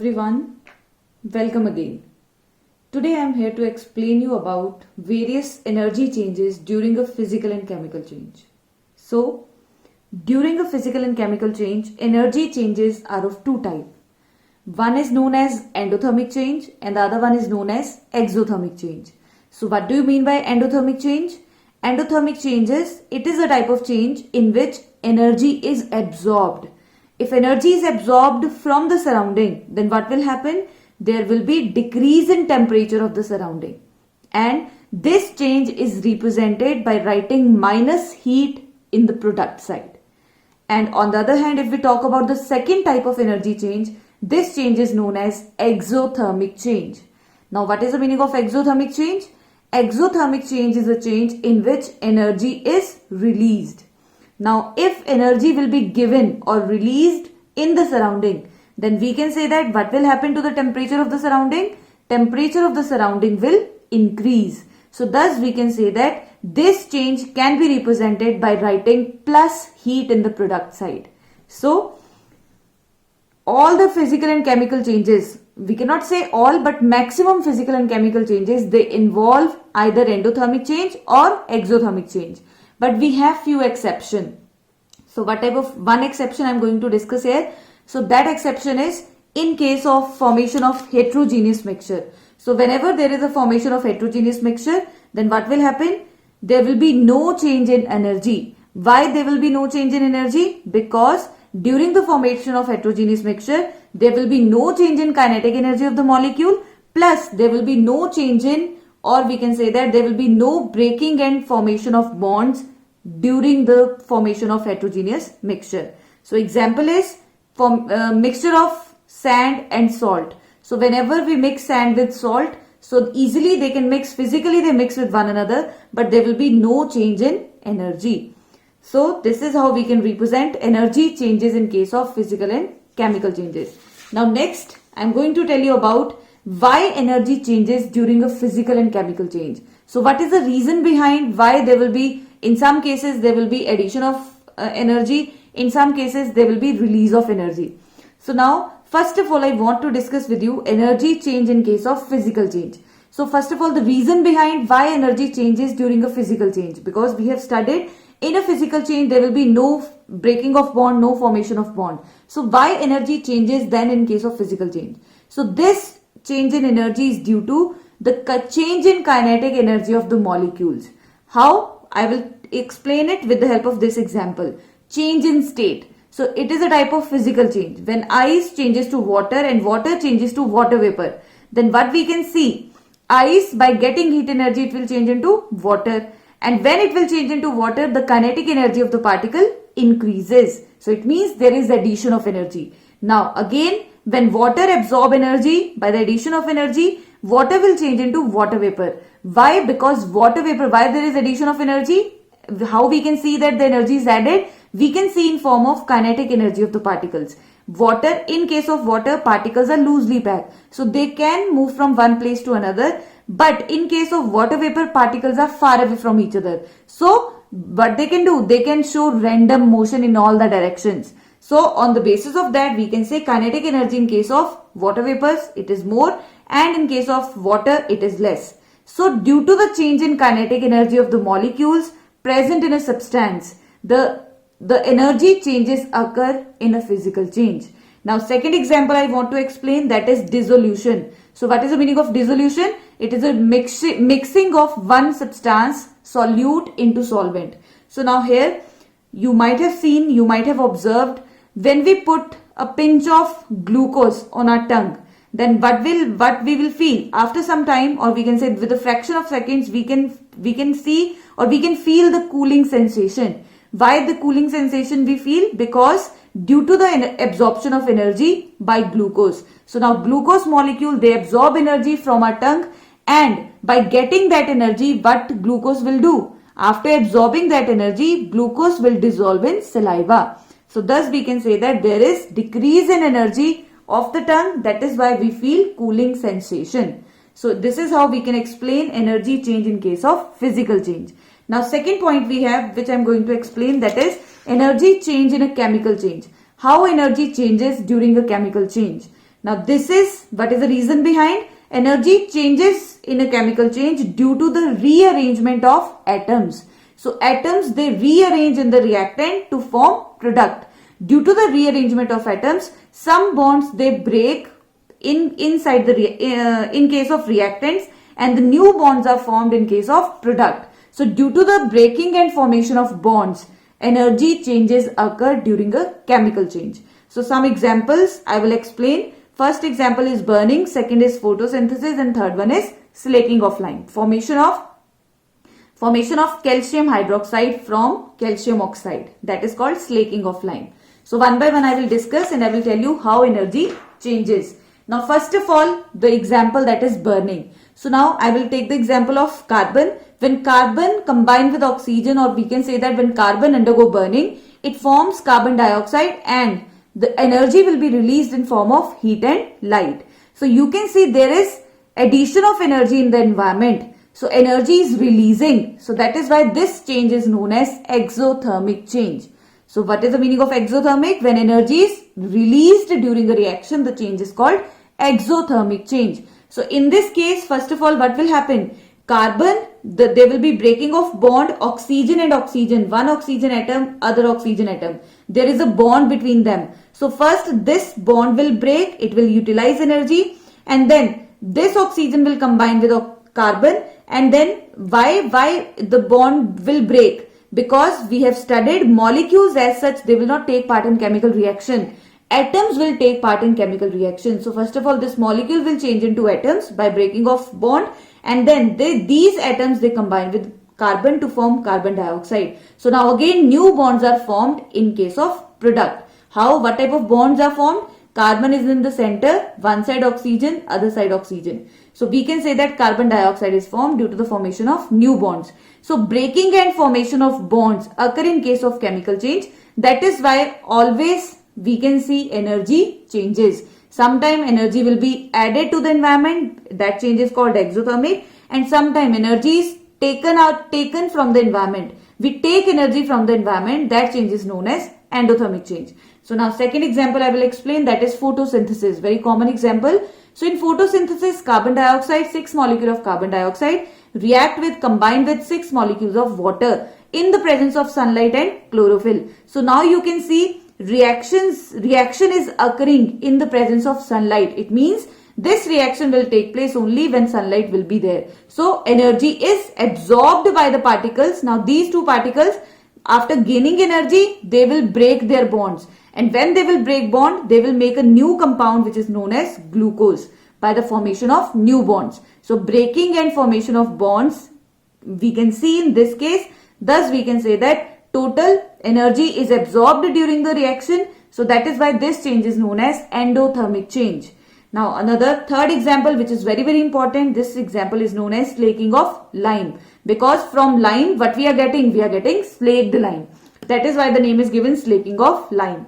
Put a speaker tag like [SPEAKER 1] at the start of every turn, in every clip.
[SPEAKER 1] everyone, welcome again. Today I am here to explain you about various energy changes during a physical and chemical change. So, during a physical and chemical change, energy changes are of two types. One is known as endothermic change and the other one is known as exothermic change. So, what do you mean by endothermic change? Endothermic change is, it is a type of change in which energy is absorbed. If energy is absorbed from the surrounding, then what will happen? There will be decrease in temperature of the surrounding. And this change is represented by writing minus heat in the product side. And on the other hand, if we talk about the second type of energy change, this change is known as exothermic change. Now, what is the meaning of exothermic change? Exothermic change is a change in which energy is released. Now, if energy will be given or released in the surrounding, then we can say that what will happen to the temperature of the surrounding? Temperature of the surrounding will increase. So, thus we can say that this change can be represented by writing plus heat in the product side. So, all the physical and chemical changes, we cannot say all, but maximum physical and chemical changes, they involve either endothermic change or exothermic change. But we have few exceptions. So what type of one exception I am going to discuss here? So that exception is in case of formation of heterogeneous mixture. So whenever there is a formation of heterogeneous mixture, then what will happen? There will be no change in energy. Why there will be no change in energy? Because during the formation of heterogeneous mixture, there will be no change in kinetic energy of the molecule, plus there will be no change in, or we can say that there will be no breaking and formation of bonds during the formation of heterogeneous mixture. So example is mixture of sand and salt. So whenever we mix sand with salt, so easily they can mix, physically they mix with one another, but there will be no change in energy. So this is how we can represent energy changes in case of physical and chemical changes. Now next, I am going to tell you about why energy changes during a physical and chemical change. So what is the reason behind why there will be, in some cases there will be addition of energy, in some cases there will be release of energy. So now first of all I want to discuss with you energy change in case of physical change. So first of all, the reason behind why energy changes during a physical change, because we have studied in a physical change there will be no breaking of bond, no formation of bond. So why energy changes then in case of physical change? So this change in energy is due to the change in kinetic energy of the molecules. How? I will explain it with the help of this example. Change in state. So it is a type of physical change. When ice changes to water and water changes to water vapor, then what we can see? Ice, by getting heat energy, it will change into water. And when it will change into water, the kinetic energy of the particle increases. So it means there is addition of energy. Now again, when water absorb energy, by the addition of energy, water will change into water vapor. Why? Because water vapor, why there is addition of energy? How we can see that the energy is added? We can see in form of kinetic energy of the particles. Water, in case of water, particles are loosely packed. So they can move from one place to another. But in case of water vapor, particles are far away from each other. So what they can do? They can show random motion in all the directions. So on the basis of that, we can say kinetic energy in case of water vapors, it is more, and in case of water, it is less. So due to the change in kinetic energy of the molecules present in a substance, the energy changes occur in a physical change. Now second example I want to explain, that is dissolution. So what is the meaning of dissolution? It is a mixing of one substance solute into solvent. So now here you might have seen, you might have observed, when we put a pinch of glucose on our tongue, then what we will feel after some time, or we can say with a fraction of seconds, we can see or we can feel the cooling sensation. Why the cooling sensation we feel? Because due to the absorption of energy by glucose. So now glucose molecule, they absorb energy from our tongue, and by getting that energy, what glucose will do? After absorbing that energy, glucose will dissolve in saliva. So thus we can say that there is decrease in energy of the tongue. That is why we feel cooling sensation. So this is how we can explain energy change in case of physical change. Now second point we have, which I am going to explain, that is energy change in a chemical change. How energy changes during a chemical change. Now this is, what is the reason behind? Energy changes in a chemical change due to the rearrangement of atoms. So atoms, they rearrange in the reactant to form product. Due to the rearrangement of atoms, some bonds they break inside the in case of reactants, and the new bonds are formed in case of product. So due to the breaking and formation of bonds, energy changes occur during a chemical change. So some examples I will explain. First example is burning, second is photosynthesis, and third one is slaking of lime. Formation of calcium hydroxide from calcium oxide, that is called slaking of lime. So one by one I will discuss and I will tell you how energy changes. Now first of all, the example, that is burning. So now I will take the example of carbon. When carbon combine with oxygen, or we can say that when carbon undergo burning, it forms carbon dioxide and the energy will be released in form of heat and light. So you can see there is addition of energy in the environment. So energy is releasing. So that is why this change is known as exothermic change. So what is the meaning of exothermic? When energy is released during a reaction, the change is called exothermic change. So in this case, first of all, what will happen? Carbon, there will be breaking of bond, oxygen and oxygen, one oxygen atom, other oxygen atom. There is a bond between them. So first this bond will break, it will utilize energy, and then this oxygen will combine with carbon. And then why the bond will break? Because we have studied molecules as such, they will not take part in chemical reaction. Atoms will take part in chemical reaction. So first of all, this molecule will change into atoms by breaking of bond, and then these atoms, they combine with carbon to form carbon dioxide. So now again new bonds are formed in case of product. What type of bonds are formed? Carbon is in the center, one side oxygen, other side oxygen. So we can say that carbon dioxide is formed due to the formation of new bonds. So breaking and formation of bonds occur in case of chemical change. That is why always we can see energy changes. Sometime energy will be added to the environment, that change is called exothermic, and sometime energy is taken from the environment. We take energy from the environment, that change is known as endothermic change. So now second example I will explain, that is photosynthesis, very common example. So in photosynthesis, carbon dioxide, 6 molecules of carbon dioxide combine with 6 molecules of water in the presence of sunlight and chlorophyll. So now you can see reaction is occurring in the presence of sunlight. It means this reaction will take place only when sunlight will be there. So energy is absorbed by the particles. Now these two particles, after gaining energy, they will break their bonds. And when they will break bond, they will make a new compound which is known as glucose by the formation of new bonds. So breaking and formation of bonds we can see in this case. Thus we can say that total energy is absorbed during the reaction. So that is why this change is known as endothermic change. Now another third example which is very important. This example is known as slaking of lime. Because from lime what we are getting? We are getting slaked lime. That is why the name is given slaking of lime.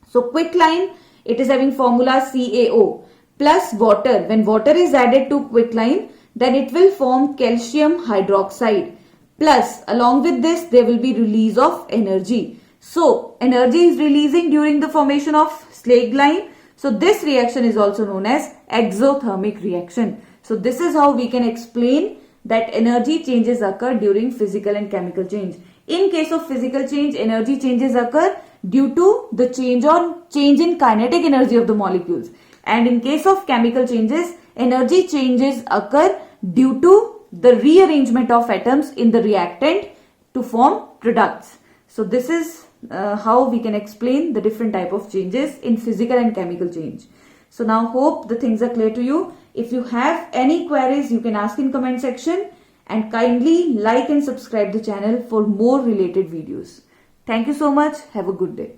[SPEAKER 1] So quicklime, it is having formula CaO plus water. When water is added to quicklime, then it will form calcium hydroxide. Plus along with this there will be release of energy. So energy is releasing during the formation of slaked lime. So this reaction is also known as exothermic reaction. So this is how we can explain that energy changes occur during physical and chemical change. In case of physical change, energy changes occur due to the change in kinetic energy of the molecules. And in case of chemical changes, energy changes occur due to the rearrangement of atoms in the reactant to form products. So this is how we can explain the different type of changes in physical and chemical change. So now hope the things are clear to you. If you have any queries, you can ask in comment section, and kindly like and subscribe the channel for more related videos. Thank you so much. Have a good day.